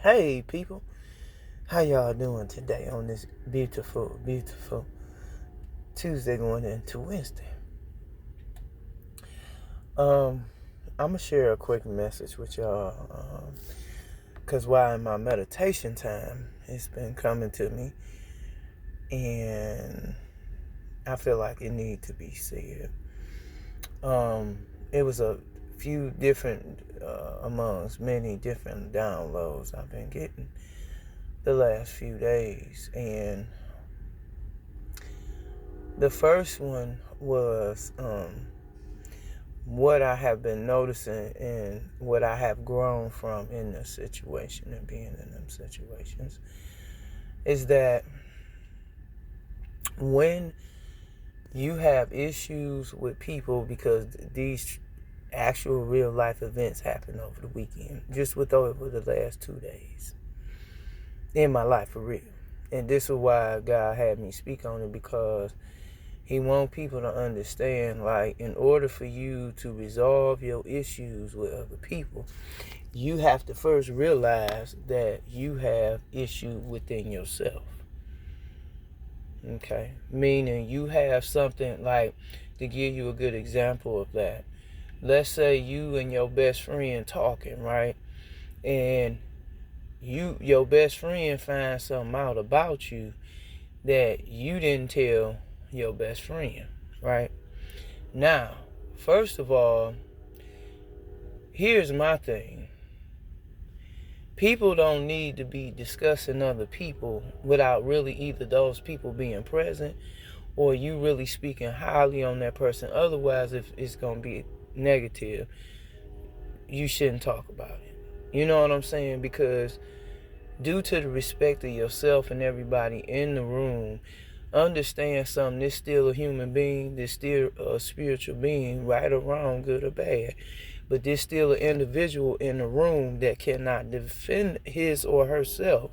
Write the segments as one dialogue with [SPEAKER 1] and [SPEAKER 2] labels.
[SPEAKER 1] Hey people, how y'all doing today on this beautiful, beautiful Tuesday going into Wednesday? I'm gonna share a quick message with y'all, cause while in my meditation time, it's been coming to me, and I feel like it need to be said. It was a few different, amongst many different downloads I've been getting the last few days, and the first one was what I have been noticing and what I have grown from in this situation and being in them situations is that when you have issues with people, because these actual real life events happened over the weekend, just with over the last 2 days in my life for real. And this is why God had me speak on it, because He wants people to understand, like, in order for you to resolve your issues with other people, you have to first realize that you have issue within yourself. Okay? Meaning you have something, like, to give you a good example of that. Let's say you and your best friend talking, right? And your best friend finds something out about you that you didn't tell your best friend, right? Now, first of all, here's my thing. People don't need to be discussing other people without really either those people being present or you really speaking highly on that person. Otherwise, if it's going to be negative, you shouldn't talk about it. You know what I'm saying? Because due to the respect of yourself and everybody in the room, understand something. There's still a human being. There's still a spiritual being, right or wrong, good or bad. But there's still an individual in the room that cannot defend his or herself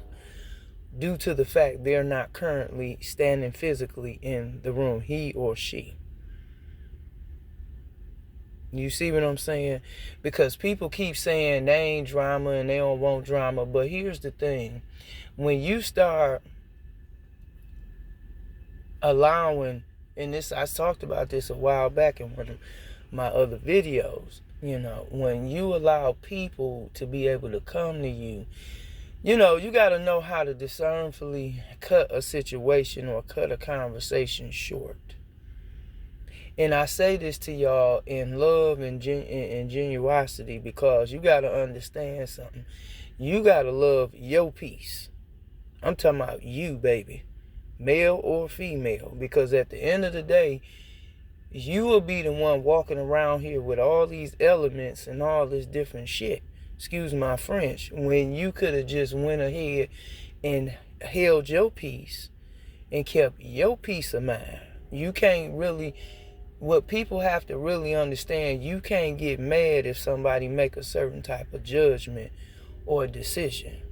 [SPEAKER 1] due to the fact they're not currently standing physically in the room, he or she. You see what I'm saying? Because people keep saying they ain't drama and they don't want drama. But here's the thing. When you start allowing, and this, I talked about this a while back in one of my other videos, when you allow people to be able to come to you, you got to know how to discernfully cut a situation or cut a conversation short. And I say this to y'all in love and genuosity, because you got to understand something. You got to love your peace. I'm talking about you, baby. Male or female. Because at the end of the day, you will be the one walking around here with all these elements and all this different shit. Excuse my French. When you could have just went ahead and held your peace and kept your peace of mind. You can't really... What people have to really understand, you can't get mad if somebody make a certain type of judgment or decision,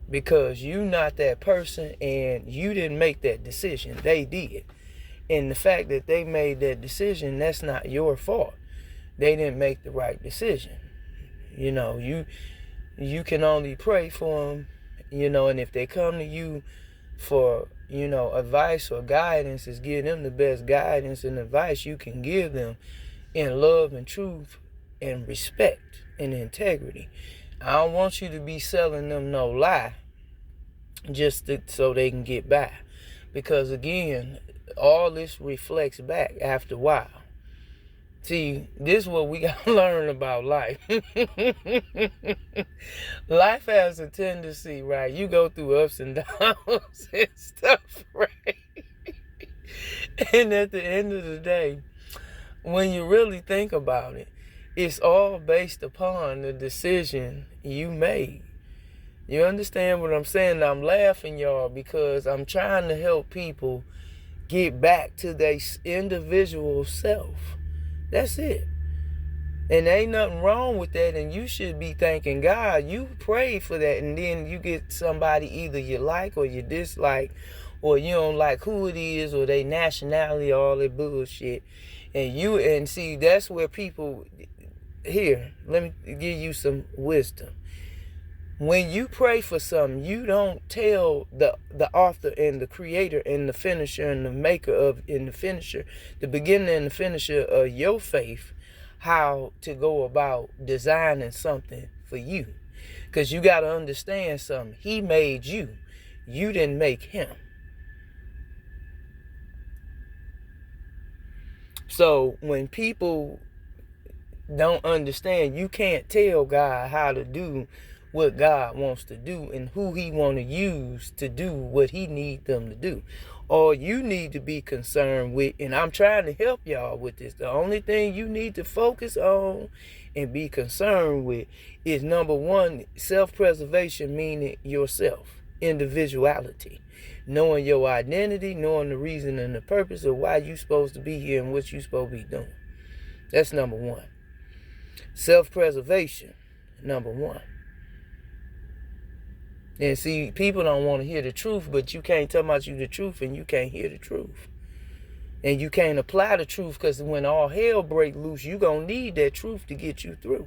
[SPEAKER 1] because you not that person and you didn't make that decision. They did. And the fact that they made that decision, that's not your fault. They didn't make the right decision. You can only pray for them, and if they come to you for advice or guidance, is give them the best guidance and advice you can give them in love and truth and respect and integrity. I don't want you to be selling them no lie just so they can get by, because again, all this reflects back after a while. See, this is what we got to learn about life. Life has a tendency, right? You go through ups and downs and stuff, right? And at the end of the day, when you really think about it, it's all based upon the decision you made. You understand what I'm saying? I'm laughing, y'all, because I'm trying to help people get back to their individual self. That's it. And ain't nothing wrong with that, and you should be thanking God. You prayed for that, and then you get somebody either you like or you dislike, or you don't like who it is, or their nationality, all that bullshit. And see, that's where people... Here, let me give you some wisdom. When you pray for something, you don't tell the author and the creator and the finisher and the maker of and the finisher, the beginner and the finisher of your faith, how to go about designing something for you. Because you got to understand something. He made you. You didn't make him. So when people don't understand, you can't tell God how to do what God wants to do and who he want to use to do what he need them to do. All you need to be concerned with, and I'm trying to help y'all with this, the only thing you need to focus on and be concerned with is, number one, self-preservation, meaning yourself, individuality, knowing your identity, knowing the reason and the purpose of why you're supposed to be here and what you're supposed to be doing. That's number one. Self-preservation, number one. And see, people don't want to hear the truth, but you can't tell about you the truth and you can't hear the truth. And you can't apply the truth, because when all hell break loose, you going to need that truth to get you through.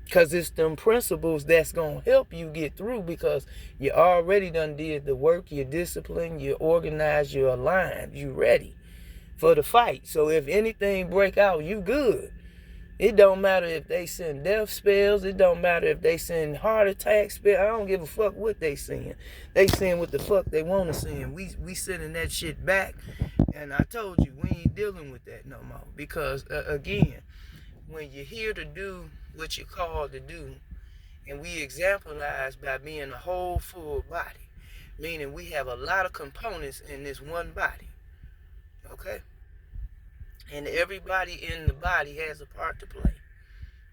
[SPEAKER 1] Because it's them principles that's going to help you get through, because you already done did the work, you're disciplined, you're organized, you're aligned, you're ready for the fight. So if anything break out, you good. It don't matter if they send death spells. It don't matter if they send heart attack spells. I don't give a fuck what they send. They send what the fuck they want to send. We sending that shit back. And I told you, we ain't dealing with that no more. Because, again, when you're here to do what you're called to do, and we exemplize by being a whole full body, meaning we have a lot of components in this one body. Okay? And everybody in the body has a part to play.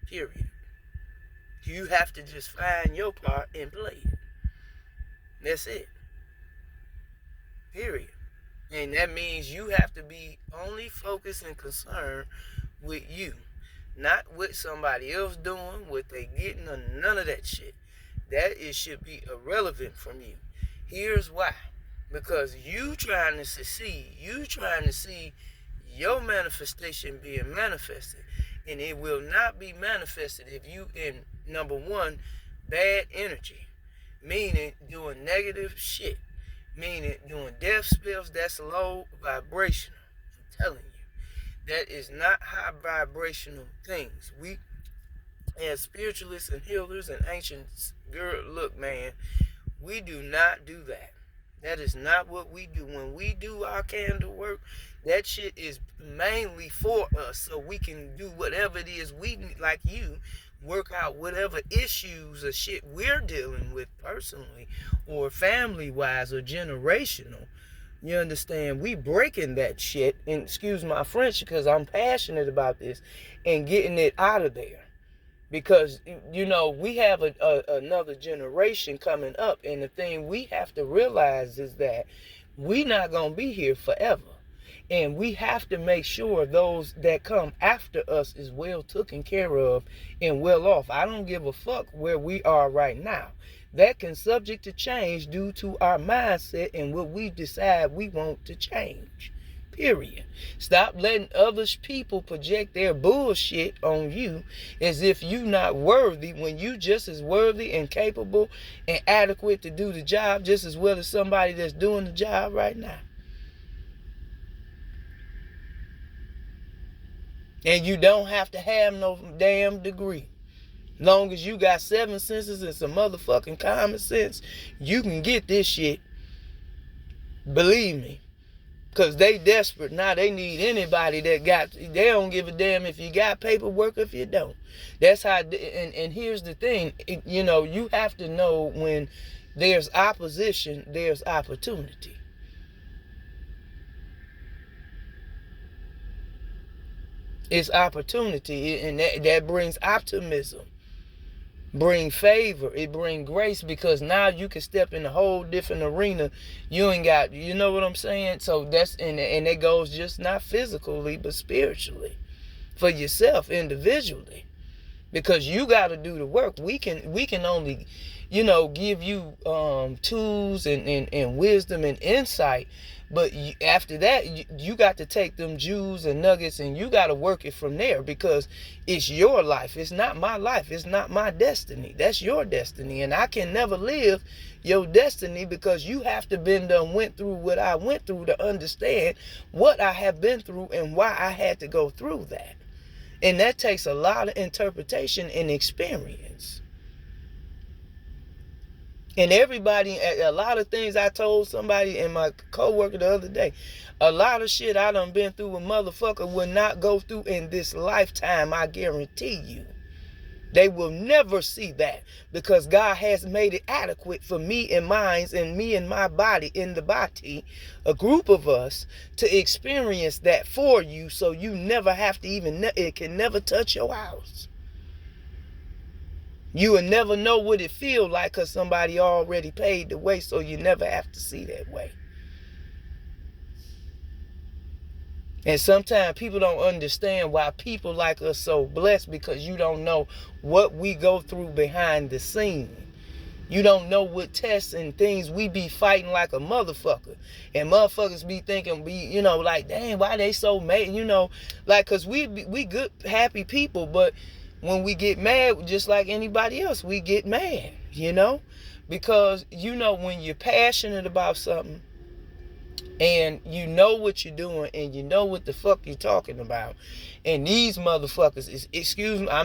[SPEAKER 1] Period. You have to just find your part and play it. That's it. Period. And that means you have to be only focused and concerned with you. Not what somebody else doing, what they getting, or none of that shit. It should be irrelevant from you. Here's why. Because you trying to succeed. You trying to see your manifestation being manifested, and it will not be manifested if you in, number one, bad energy, meaning doing negative shit, meaning doing death spells. That's low vibrational. I'm telling you, that is not high vibrational things. We, as spiritualists and healers and ancients, girl, look, man, we do not do that. That is not what we do. When we do our candle work, that shit is mainly for us, so we can do whatever it is we need, like you, work out whatever issues or shit we're dealing with personally or family-wise or generational. You understand? We breaking that shit, and excuse my French because I'm passionate about this, and getting it out of there. Because, you know, we have another generation coming up, and the thing we have to realize is that we're not going to be here forever. And we have to make sure those that come after us is well taken care of and well off. I don't give a fuck where we are right now. That can subject to change due to our mindset and what we decide we want to change. Period. Stop letting other people project their bullshit on you as if you not worthy, when you just as worthy and capable and adequate to do the job just as well as somebody that's doing the job right now. And you don't have to have no damn degree. Long as you got 7 senses and some motherfucking common sense, you can get this shit. Believe me. Because they desperate now. They need anybody that got, they don't give a damn if you got paperwork or if you don't. That's how, and here's the thing, you know, you have to know when there's opposition, there's opportunity. It's opportunity, and that brings optimism. Bring favor, it bring grace, because now you can step in a whole different arena. You ain't got, you know what I'm saying? So that's, and it goes just not physically but spiritually for yourself individually. because you got to do the work. We can only, give you tools and wisdom and insight, but after that, you got to take them jewels and nuggets and you got to work it from there, because it's your life. It's not my life. It's not my destiny. That's your destiny, and I can never live your destiny, because you have to went through what I went through to understand what I have been through and why I had to go through that. And that takes a lot of interpretation and experience. And everybody, a lot of things I told somebody and my coworker the other day, a lot of shit I done been through a motherfucker will not go through in this lifetime, I guarantee you. They will never see that, because God has made it adequate for me and mine and me and my body in the body, a group of us, to experience that for you, so you never have to it can never touch your house. You will never know what it feels like, because somebody already paid the way, so you never have to see that way. And sometimes people don't understand why people like us so blessed, because you don't know what we go through behind the scene. You don't know what tests and things we be fighting like a motherfucker. And motherfuckers be thinking, like, dang, why they so mad? Like, because we good, happy people, but when we get mad, just like anybody else, we get mad, because, when you're passionate about something, and you know what you're doing, and you know what the fuck you're talking about, and these motherfuckers is, excuse my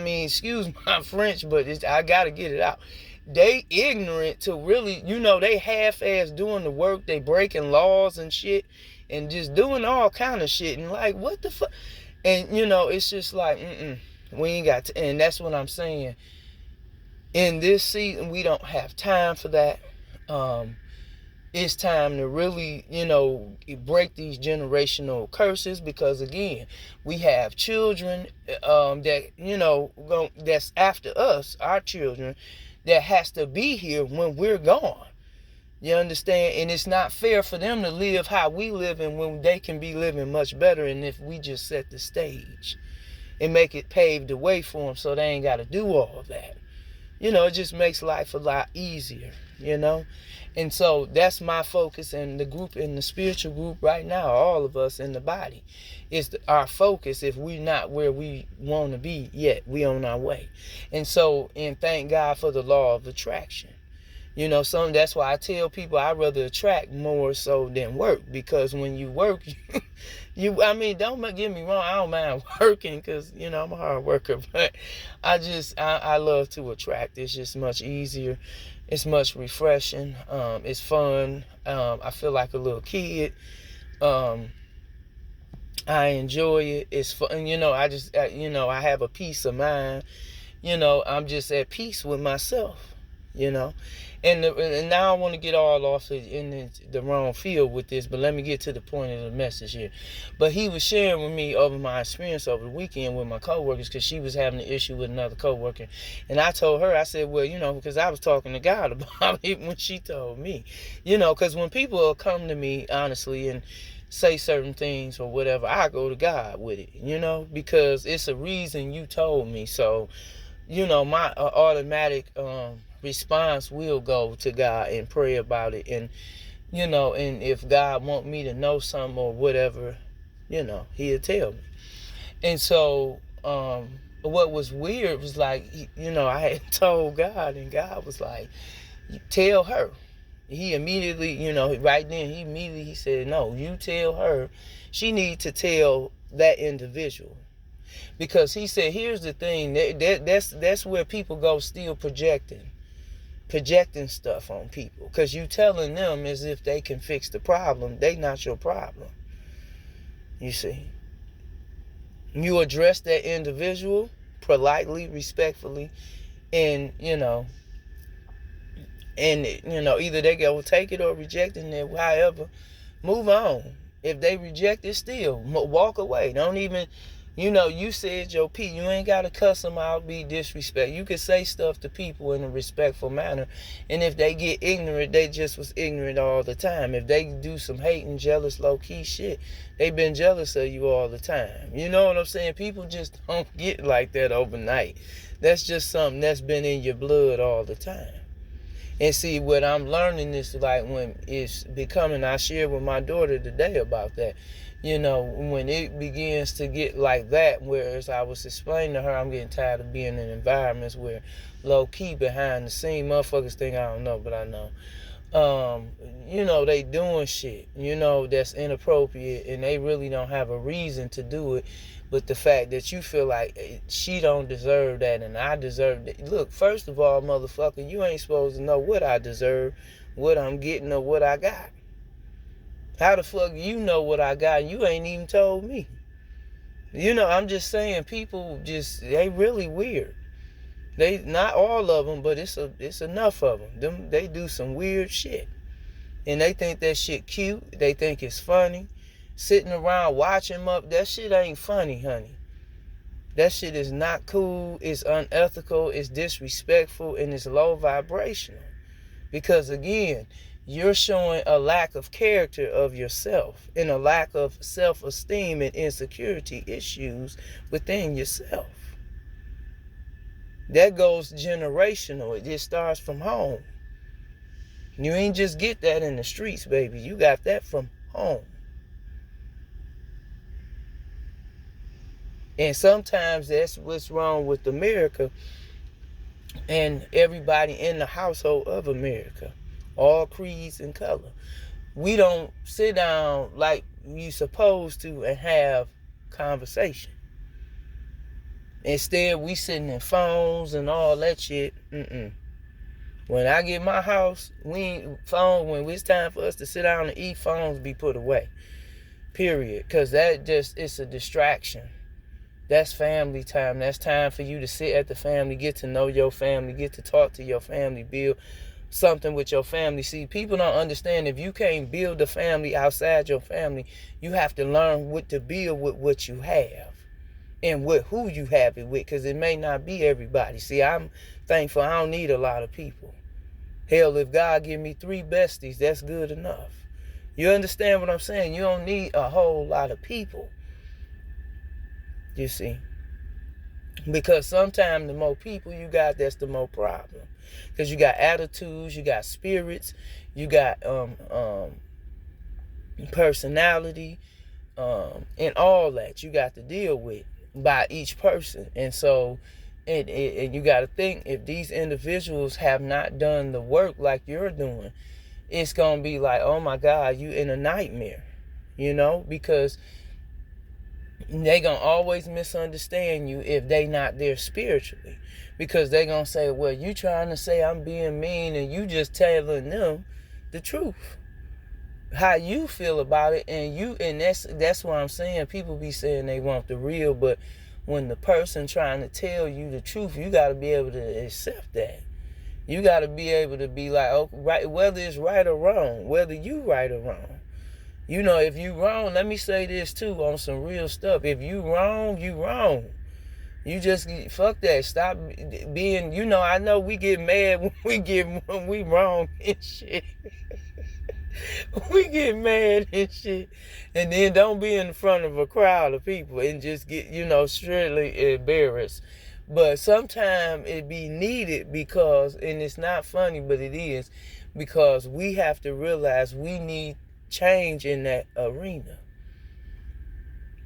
[SPEAKER 1] French, but I gotta get it out. They ignorant to really, they half-ass doing the work. They breaking laws and shit, and just doing all kind of shit, and like, what the fuck? And it's just like, we ain't got to. And that's what I'm saying. In this season, we don't have time for that. It's time to really, break these generational curses, because again, we have children that, that's after us, our children, that has to be here when we're gone. You understand? And it's not fair for them to live how we live, and when they can be living much better, and if we just set the stage and make it paved the way for them, so they ain't got to do all of that. It just makes life a lot easier, And so that's my focus, and the group, in the spiritual group right now, all of us in the body, is our focus. If we're not where we want to be yet, we on our way. And so, and thank God for the law of attraction. That's why I tell people I'd rather attract more so than work, because when you work, don't get me wrong, I don't mind working, because, I'm a hard worker, but I love to attract. It's just much easier. It's much refreshing. It's fun. I feel like a little kid. I enjoy it. It's fun. I have a peace of mind. I'm just at peace with myself, And now I want to get all off in the wrong field with this, but let me get to the point of the message here. But he was sharing with me over my experience over the weekend with my coworkers, because she was having an issue with another coworker. And I told her, I said, well, because I was talking to God about it when she told me. Because when people come to me, honestly, and say certain things or whatever, I go to God with it, because it's a reason you told me. So, my automatic response will go to God and pray about it, and and if God want me to know something or whatever, he'll tell me. And so what was weird was like, I had told God, and God was like, tell her. He immediately, right then, he said, no, you tell her. She need to tell that individual. Because he said, here's the thing, that's where people go still projecting stuff on people, because you telling them as if they can fix the problem. They not your problem. You see, you address that individual politely, respectfully, and either they go take it or reject it, and however, move on. If they reject it, still walk away. Don't even You know, you said your P. You ain't got to cuss them out, be disrespect. You can say stuff to people in a respectful manner. And if they get ignorant, they just was ignorant all the time. If they do some hating, jealous, low-key shit, they been jealous of you all the time. You know what I'm saying? People just don't get like that overnight. That's just something that's been in your blood all the time. And see, what I'm learning is like when it's becoming, I shared with my daughter today about that. You know, when it begins to get like that, whereas I was explaining to her, I'm getting tired of being in environments where low-key behind the scene, motherfuckers think I don't know, but I know. You know, they doing shit, you know, that's inappropriate, and they really don't have a reason to do it. But the fact that you feel like she don't deserve that and I deserve that. Look, first of all, motherfucker, you ain't supposed to know what I deserve, what I'm getting, or what I got. How the fuck you know what I got and you ain't even told me? You know, I'm just saying, people just, they really weird. They, not all of them, but it's enough of them. They do some weird shit. And they think that shit cute. They think it's funny. Sitting around watching them up, that shit ain't funny, honey. That shit is not cool. It's unethical. It's disrespectful. And it's low vibrational. Because again, you're showing a lack of character of yourself and a lack of self-esteem and insecurity issues within yourself. That goes generational. It just starts from home. You ain't just get that in the streets, baby. You got that from home. And sometimes that's what's wrong with America and everybody in the household of America. All creeds and color. We don't sit down like you supposed to and have conversation. Instead, we sitting in phones and all that shit. When I get my house, we ain't phone. When it's time for us to sit down and eat, phones be put away. Period. Because that just, it's a distraction. That's family time. That's time for you to sit at the family, get to know your family, get to talk to your family, build something with your family. See, people don't understand, if you can't build a family outside your family, you have to learn what to build with what you have and with who you have it with, because it may not be everybody. See, I'm thankful I don't need a lot of people. Hell, if God give me 3 besties, that's good enough. You understand what I'm saying? You don't need a whole lot of people, you see. Because sometimes the more people you got, that's the more problem. Because you got attitudes, you got spirits, you got personality, and all that you got to deal with by each person. And so and you got to think, if these individuals have not done the work like you're doing, it's going to be like, oh my God, you in a nightmare, you know, because they going to always misunderstand you if they not there spiritually. Because they going to say, well, you trying to say I'm being mean, and you just telling them the truth, how you feel about it. And that's what I'm saying. People be saying they want the real, but when the person trying to tell you the truth, you got to be able to accept that. You got to be able to be like, oh, right, whether it's right or wrong, whether you right or wrong. You know, if you wrong, let me say this too on some real stuff. If you wrong, you wrong. You just, fuck that. Stop being, you know, I know we get mad when we wrong and shit. We get mad and shit. And then don't be in front of a crowd of people and just get, you know, strictly embarrassed. But sometimes it be needed because, and it's not funny, but it is, because we have to realize we need change in that arena.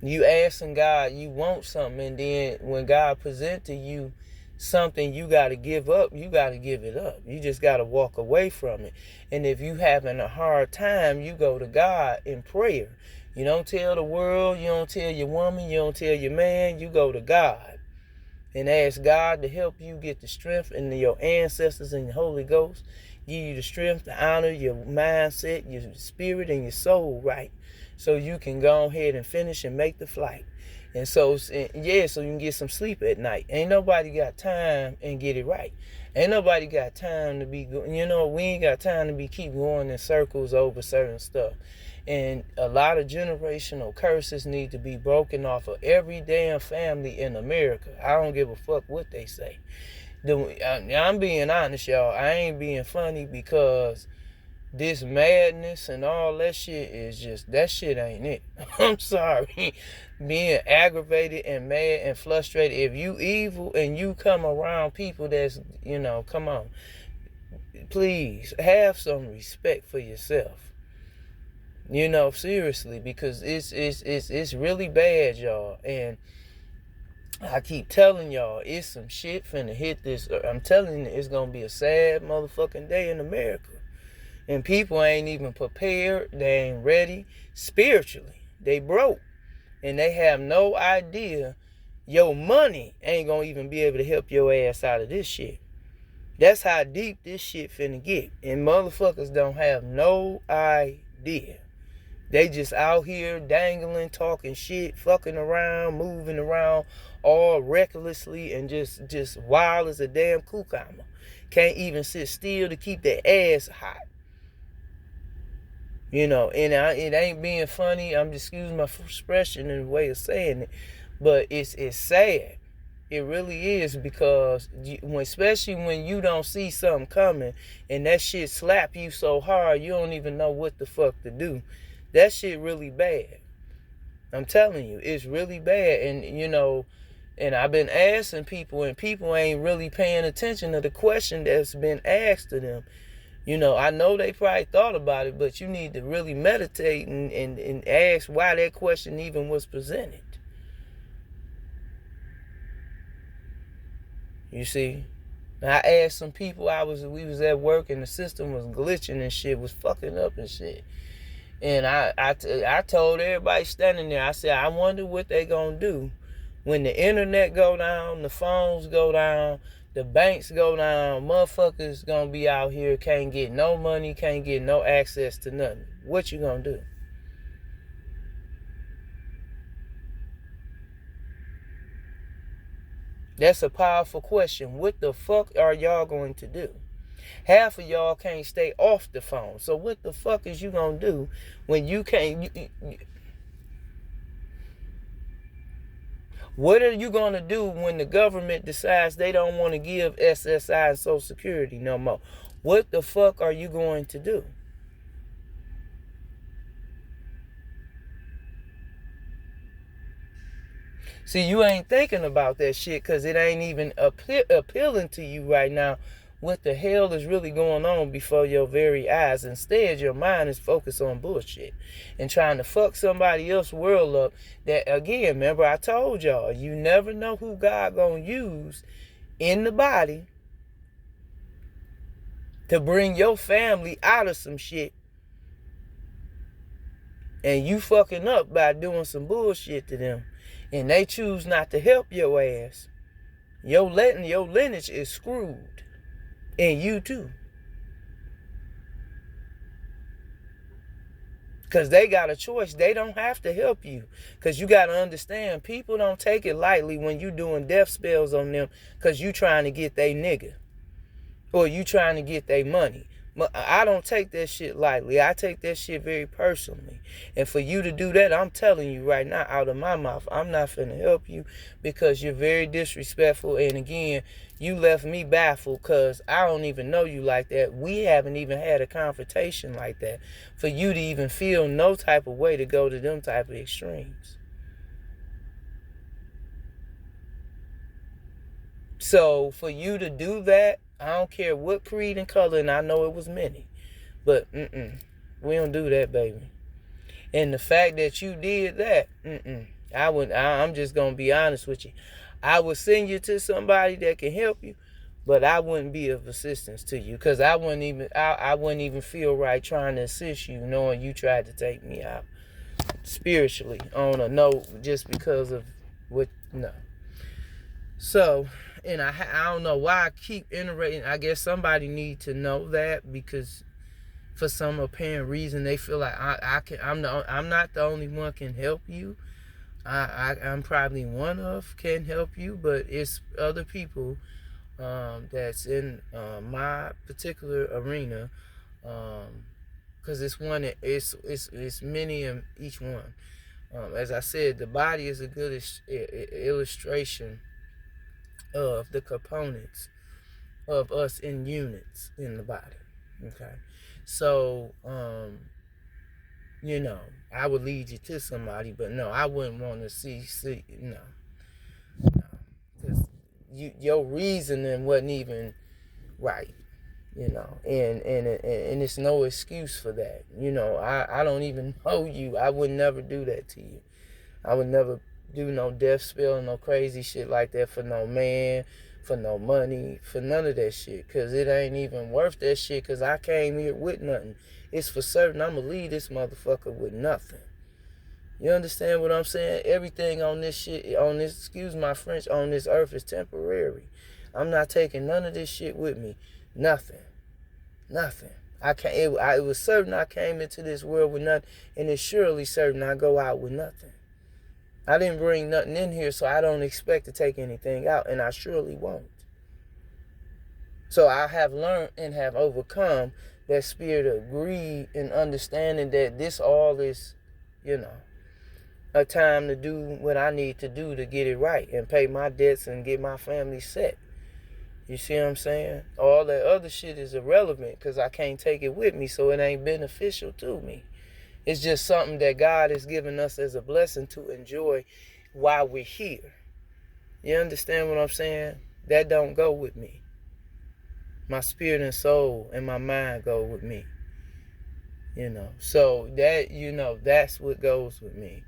[SPEAKER 1] You asking God, you want something, and then when God presents to you something you got to give up, you got to give it up. You just got to walk away from it. And if you having a hard time, you go to God in prayer. You don't tell the world, you don't tell your woman, you don't tell your man, you go to God and ask God to help you get the strength, and your ancestors and the Holy Ghost give you the strength to honor your mindset, your spirit, and your soul right, so you can go ahead and finish and make the flight. And so, yeah, so you can get some sleep at night. Ain't nobody got time and get it right. Ain't nobody got time to be, we ain't got time to be keep going in circles over certain stuff. And a lot of generational curses need to be broken off of every damn family in America. I don't give a fuck what they say. I'm being honest, y'all. I ain't being funny, because this madness and all that shit is just, that shit ain't it. I'm sorry. Being aggravated and mad and frustrated. If you evil and you come around people that's, come on. Please have some respect for yourself. Seriously, because it's really bad, y'all. And I keep telling y'all, it's some shit finna hit this. I'm telling you, it's gonna be a sad motherfucking day in America. And people ain't even prepared. They ain't ready spiritually. They broke. And they have no idea your money ain't gonna even be able to help your ass out of this shit. That's how deep this shit finna get. And motherfuckers don't have no idea. They just out here dangling, talking shit, fucking around, moving around all recklessly, and just wild as a damn cucumber. Can't even sit still to keep their ass hot. And it ain't being funny. I'm just excusing my expression and way of saying it. But it's sad. It really is, because especially when you don't see something coming and that shit slap you so hard, you don't even know what the fuck to do. That shit really bad. I'm telling you, it's really bad. And, and I've been asking people, and people ain't really paying attention to the question that's been asked to them. I know they probably thought about it, but you need to really meditate and ask why that question even was presented. You see? I asked some people, we was at work and the system was glitching and shit, was fucking up and shit. And I told everybody standing there, I said, I wonder what they gonna do when the internet go down, the phones go down, the banks go down. Motherfuckers gonna be out here, can't get no money, can't get no access to nothing. What you gonna do? That's a powerful question. What the fuck are y'all going to do? Half of y'all can't stay off the phone. So what the fuck is you gonna do when you can't? What are you gonna do when the government decides they don't want to give SSI and Social Security no more? What the fuck are you going to do? See, you ain't thinking about that shit because it ain't even appealing to you right now. What the hell is really going on before your very eyes? Instead, your mind is focused on bullshit and trying to fuck somebody else's world up. That, again, remember I told y'all, you never know who God gonna use in the body to bring your family out of some shit. And you fucking up by doing some bullshit to them. And they choose not to help your ass. Your lineage is screwed. And you too. Because they got a choice. They don't have to help you. Because you got to understand, people don't take it lightly when you doing death spells on them because you trying to get they nigga. Or you trying to get their money. I don't take that shit lightly. I take that shit very personally. And for you to do that, I'm telling you right now, out of my mouth, I'm not finna help you because you're very disrespectful. And again, you left me baffled because I don't even know you like that. We haven't even had a confrontation like that. For you to even feel no type of way to go to them type of extremes. So for you to do that, I don't care what creed and color, and I know it was many, but we don't do that, baby. And the fact that you did that, I'm just gonna be honest with you. I would send you to somebody that can help you, but I wouldn't be of assistance to you because I wouldn't even feel right trying to assist you, knowing you tried to take me out spiritually on a note just because of what. No. So. And I don't know why I keep iterating. I guess somebody need to know that because for some apparent reason they feel like I'm not the only one can help you. I'm probably one of can help you, but it's other people that's in my particular arena, because it's many in each one. As I said, the body is a good illustration of the components of us in units in the body. Okay, so I would lead you to somebody, but no, I wouldn't want to see no, because your reasoning wasn't even right. And it's no excuse for that. I don't even know you. I would never do that to you. I would never do no death spell, no crazy shit like that for no man, for no money, for none of that shit. Because it ain't even worth that shit, because I came here with nothing. It's for certain I'm going to leave this motherfucker with nothing. You understand what I'm saying? Everything on this shit, excuse my French, on this earth is temporary. I'm not taking none of this shit with me. Nothing. It was certain I came into this world with nothing, and it's surely certain I go out with nothing. I didn't bring nothing in here, so I don't expect to take anything out, and I surely won't. So I have learned and have overcome that spirit of greed and understanding that this all is, a time to do what I need to do to get it right and pay my debts and get my family set. You see what I'm saying? All that other shit is irrelevant because I can't take it with me, so it ain't beneficial to me. It's just something that God has given us as a blessing to enjoy while we're here. You understand what I'm saying? That don't go with me. My spirit and soul and my mind go with me. So that, that's what goes with me.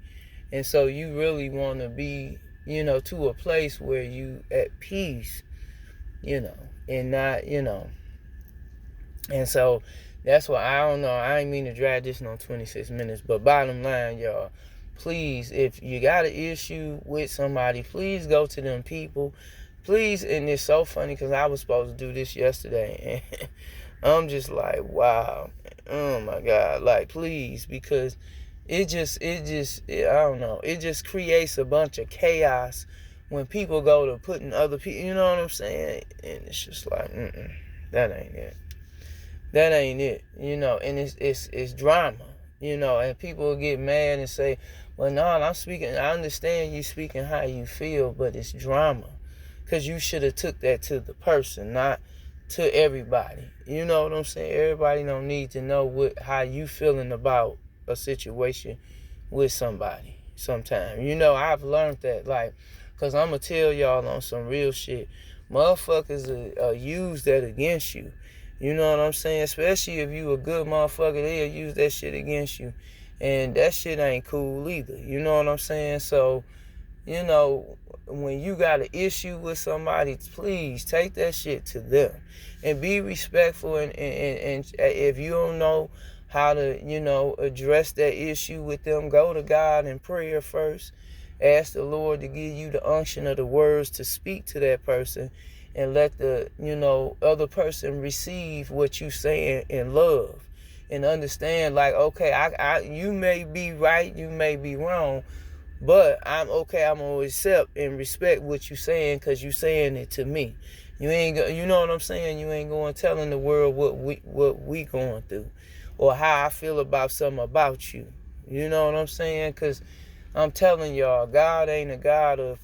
[SPEAKER 1] And so you really want to be, to a place where you at peace, and not, and so that's why I don't know. I ain't mean to drag this on 26 minutes, but bottom line, y'all, please, if you got an issue with somebody, please go to them people. Please, and it's so funny because I was supposed to do this yesterday, and I'm just like, wow, oh my God, like, please, because I don't know, it just creates a bunch of chaos when people go to putting other people, you know what I'm saying? And it's just like, that ain't it. That ain't it, and it's drama, and people get mad and say, well, no, I understand you speaking how you feel, but it's drama. Because you should have took that to the person, not to everybody. You know what I'm saying? Everybody don't need to know how you feeling about a situation with somebody sometime. I've learned that, because I'm going to tell y'all on some real shit. Motherfuckers use that against you. You know what I'm saying? Especially if you a good motherfucker, they'll use that shit against you. And that shit ain't cool either. You know what I'm saying? So, when you got an issue with somebody, please take that shit to them and be respectful. And if you don't know how to, address that issue with them, go to God in prayer first. Ask the Lord to give you the unction of the words to speak to that person and let the, other person receive what you saying in love and understand, like, okay, you may be right, you may be wrong, but I'm okay. I'm gonna accept and respect what you saying because you saying it to me. You know what I'm saying? You ain't going telling the world what we going through, or how I feel about something about you. You know what I'm saying? Because I'm telling y'all, God ain't a God of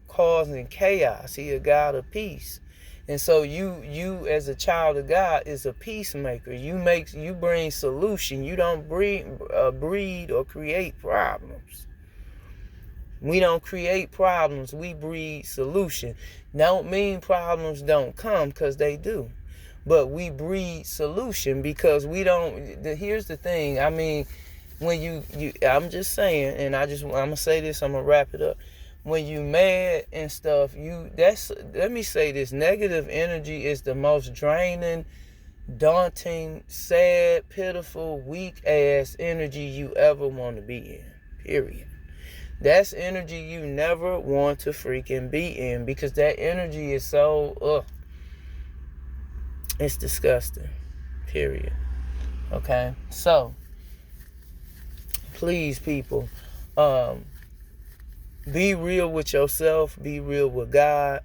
[SPEAKER 1] causing chaos. He a God of peace. And so you as a child of God is a peacemaker. You bring solution. You don't breed or create problems. We don't create problems, we breed solution. Don't mean problems don't come, because they do. But we breed solution because we don't, here's the thing, I mean, when I'm just saying, and I'm gonna say this, I'm gonna wrap it up. When you mad and stuff, let me say this, negative energy is the most draining, daunting, sad, pitiful, weak ass energy you ever want to be in, period. That's energy you never want to freaking be in, because that energy is so, it's disgusting, period. Okay, so please, people, Be real with yourself. Be real with God.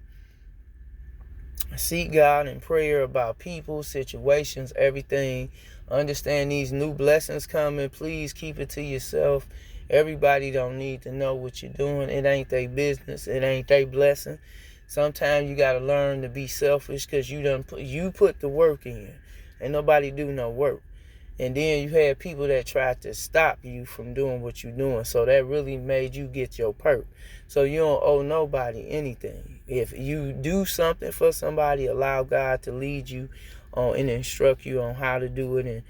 [SPEAKER 1] Seek God in prayer about people, situations, everything. Understand these new blessings coming. Please keep it to yourself. Everybody don't need to know what you're doing. It ain't their business. It ain't their blessing. Sometimes you gotta learn to be selfish because you put the work in. Ain't nobody do no work. And then you had people that tried to stop you from doing what you're doing. So that really made you get your perk. So you don't owe nobody anything. If you do something for somebody, allow God to lead you on and instruct you on how to do it, and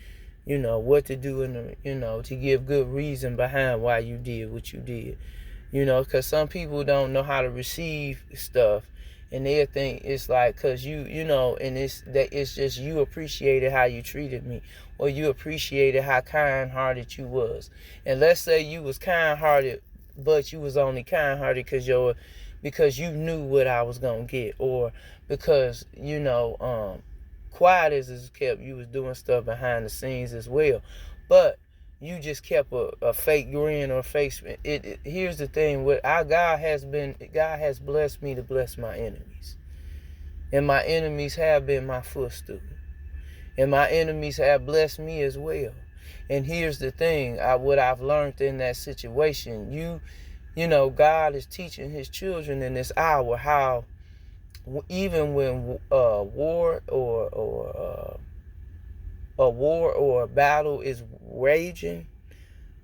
[SPEAKER 1] what to do, and to give good reason behind why you did what you did. Because some people don't know how to receive stuff, and they think it's like, because and it's just you appreciated how you treated me, or you appreciated how kind-hearted you was. And let's say you was kind-hearted, but you was only kind-hearted because you knew what I was gonna get, or because quiet as is kept, you was doing stuff behind the scenes as well, but you just kept a fake grin or face. Here's the thing: God has blessed me to bless my enemies, and my enemies have been my footstool, and my enemies have blessed me as well. And here's the thing: what I've learned in that situation, God is teaching His children in this hour how, even when war or a battle is raging,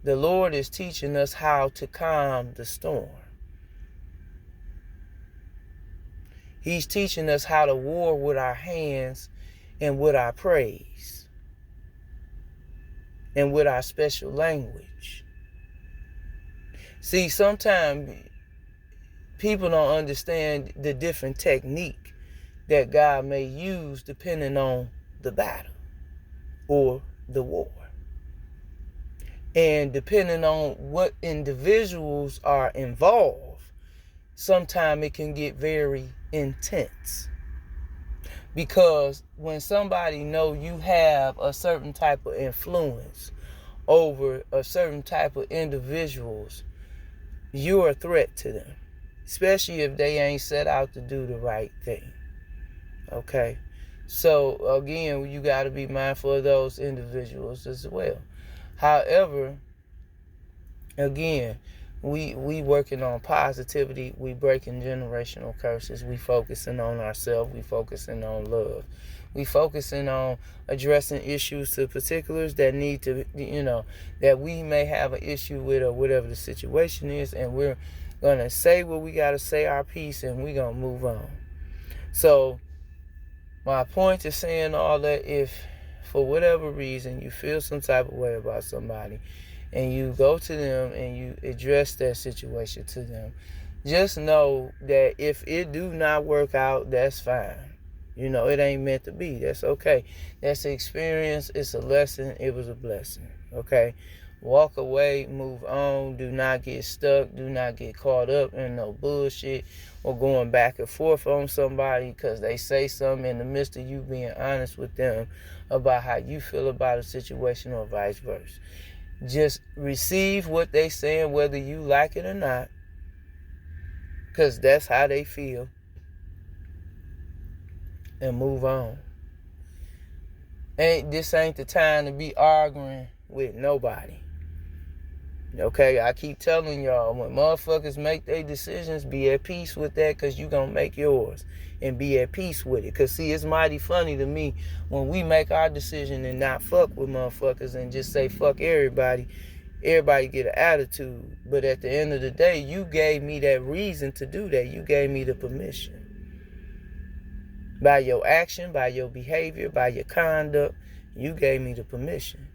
[SPEAKER 1] the Lord is teaching us how to calm the storm. He's teaching us how to war with our hands and with our praise and with our special language. See, sometimes people don't understand the different technique that God may use depending on the battle or the war. And depending on what individuals are involved, sometimes it can get very intense. Because when somebody know you have a certain type of influence over a certain type of individuals, you're a threat to them. Especially if they ain't set out to do the right thing. Okay? So, again, you got to be mindful of those individuals as well. However, again, we working on positivity. We breaking generational curses. We focusing on ourselves. We focusing on love. We focusing on addressing issues to particulars that need to, that we may have an issue with, or whatever the situation is, and we're going to say what we got to say, our piece, and we're going to move on. So my point is saying all that, if for whatever reason you feel some type of way about somebody, and you go to them and you address that situation to them, just know that if it do not work out, that's fine. It ain't meant to be. That's okay. That's an experience. It's a lesson. It was a blessing. Okay? Walk away, move on. Do not get stuck. Do not get caught up in no bullshit or going back and forth on somebody because they say something in the midst of you being honest with them about how you feel about a situation, or vice versa. Just receive what they saying, whether you like it or not, because that's how they feel, and move on. This ain't the time to be arguing with nobody. Okay, I keep telling y'all, when motherfuckers make their decisions, be at peace with that, because you gonna make yours, and be at peace with it. Because see, it's mighty funny to me when we make our decision and not fuck with motherfuckers and just say fuck everybody get an attitude. But at the end of the day, you gave me that reason to do that. You gave me the permission. By your action, by your behavior, by your conduct, you gave me the permission.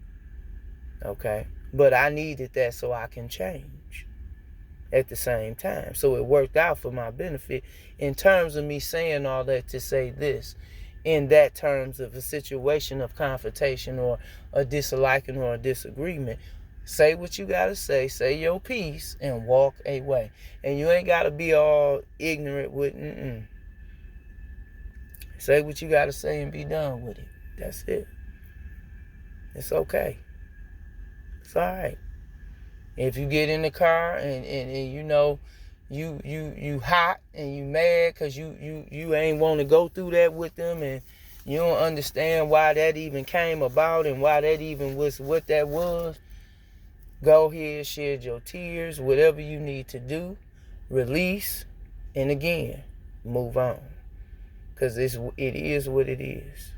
[SPEAKER 1] Okay? But I needed that so I can change at the same time. So it worked out for my benefit in terms of me saying all that to say this. In that terms of a situation of confrontation or a disliking or a disagreement, say what you got to say your piece, and walk away. And you ain't got to be all ignorant with Say what you got to say and be done with it. That's it. It's okay. It's all right. If you get in the car and you hot and you mad because you ain't want to go through that with them, and you don't understand why that even came about and why that even was what that was. Go ahead, shed your tears, whatever you need to do, release, and again, move on. Because it is what it is.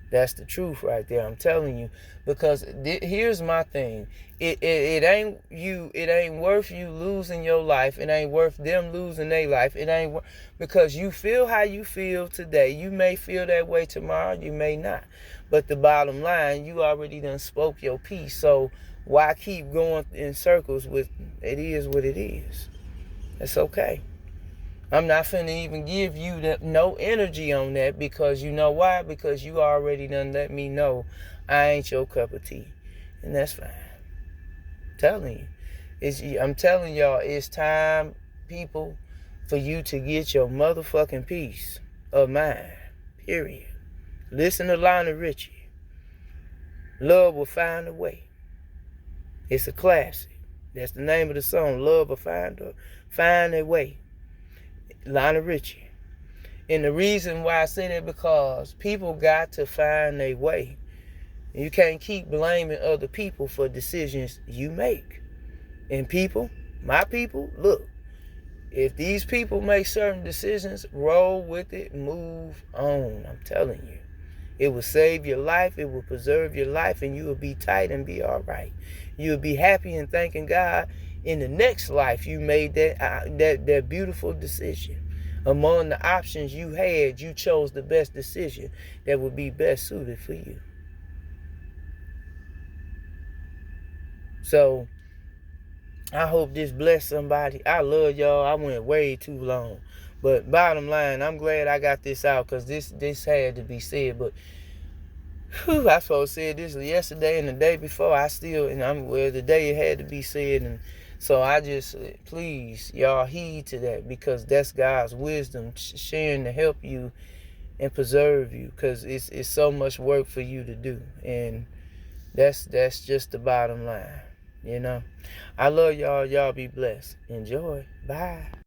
[SPEAKER 1] That's the truth right there, I'm telling you. Because here's my thing. It ain't worth you losing your life. It ain't worth them losing their life. It ain't because you feel how you feel today. You may feel that way tomorrow, you may not. But the bottom line, you already done spoke your piece. So why keep going in circles with it is what it is? It's okay. I'm not finna even give you no energy on that, because you know why? Because you already done let me know I ain't your cup of tea. And that's fine. I'm telling you. I'm telling y'all, it's time, people, for you to get your motherfucking peace of mind. Period. Listen to Lionel Richie. Love will find a way. It's a classic. That's the name of the song. Love will find a way. Lionel Richie. And the reason why I say that, because people got to find a way. You can't keep blaming other people for decisions you make. And people, my people, look, if these people make certain decisions, roll with it, move on. I'm telling you. It will save your life. It will preserve your life, and you will be tight and be all right. You will be happy and thanking God in the next life you made that beautiful decision. Among the options you had, you chose the best decision that would be best suited for you. So I hope this blessed somebody. I love y'all. I went way too long. But bottom line, I'm glad I got this out, because this had to be said. But I supposed to say this yesterday and the day before. The day it had to be said. And so I just, please, y'all heed to that, because that's God's wisdom sharing to help you and preserve you, because it's so much work for you to do. And that's just the bottom line. I love y'all. Y'all be blessed. Enjoy. Bye.